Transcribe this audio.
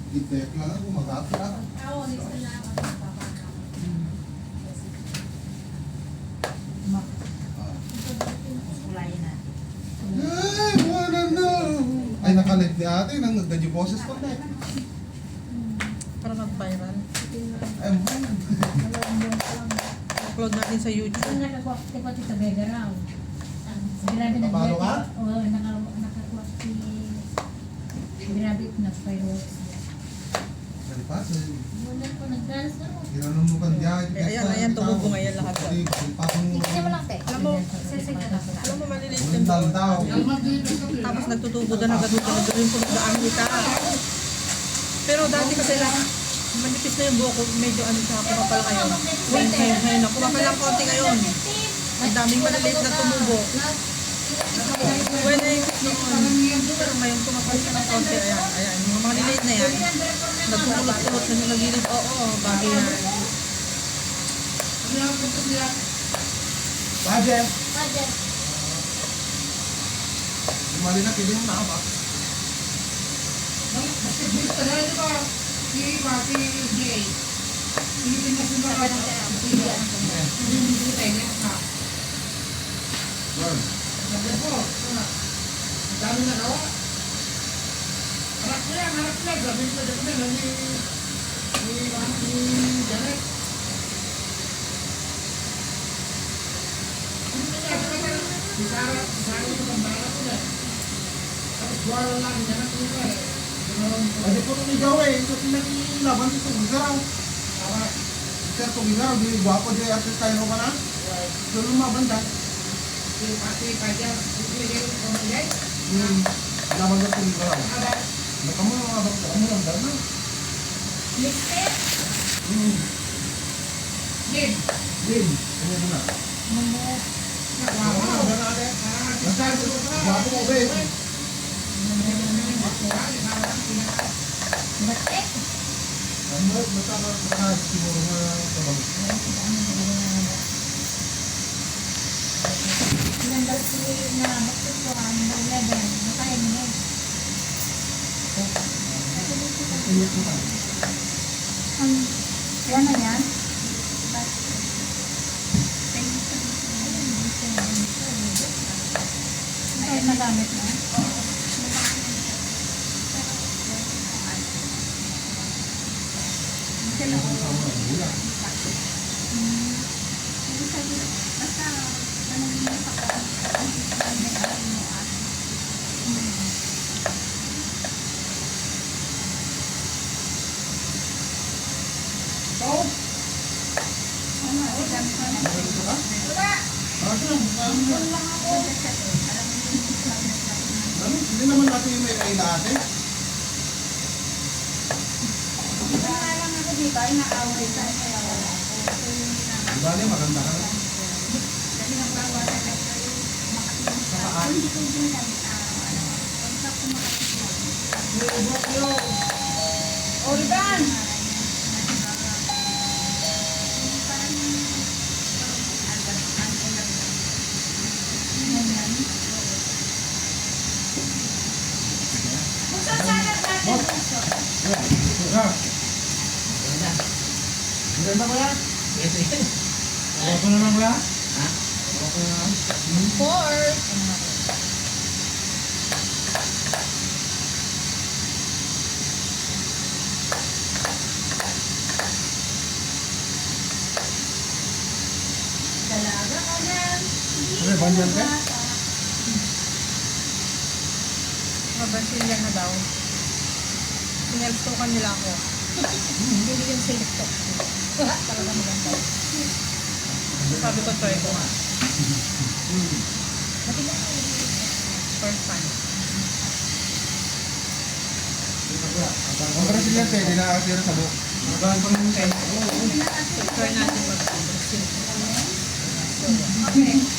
I-take lang ako, mag-apla. Oo, next na lang ako. Kulayin natin. Ay, wala na. Ay, nakalit ni ate, nang-gadyo boses pa na. Para mag-viral. Ay, man. Upload natin sa YouTube. Ito nakakuha sa background. Grabe na Napalo ka? Oo, nakakuha si... Grabe na fireworks. Nalipas, Muna po nag-dance na mo. ginanong mo kan diyan. Ayan, tumubo ngayon lahat. Tingnan mo lang, te. Alam mo, Sisig na lang. alam mo maliliit Ang din doon. daw. Tapos nagtutubo na nagatutubo yung pagdaan kita. Pero dati kasi lang, manipis na yung buhok ko, medyo ano siya, kumapal ngayon. Ngayon na, kumapal lang konti ngayon. Ang daming maliliit na tumubo. When I noon, pero ngayon kumapal siya ng konti. Ayan, yung mga maliliit na yan. Nagkukulot-kulot na yung nagilid. Oo, bagay na. Budget. Budget. Umali na, pili mo na ba? Well, Ada pun ni jauh itu lagi laban itu garaw. Kita tu garaw di guapo dia artis kain mana? Dulu mah benda. Laban itu garaw. Nah, kamu yang mana? Lipstick. Dim. Ini mana? Mana ada? Nasaan tu? Guapo mo be. Batik. Ano basta ka siguro nga tabang. Number 3 na bakit ko number 11. Makaya mo yun. Yan na yan. Ay, nagamit na. Hindi naman natin yung may kailate. Diba niya maganda ka na? Organ! Maganda ba yan? Awa ko naman ba yan? Awa ko naman. Pork! Dalaga ka yan. Ano, banyan ka? Mabansin yan na daw. Sinelstokan nila ako. Hindi yung sinelstock. Talaga maganda. Sabi ko, try ko nga. First time. Ang Brazilian pwede na atira sa buhok. Magaling pa rin kayo. So, try natin mag-Brazil. Okay.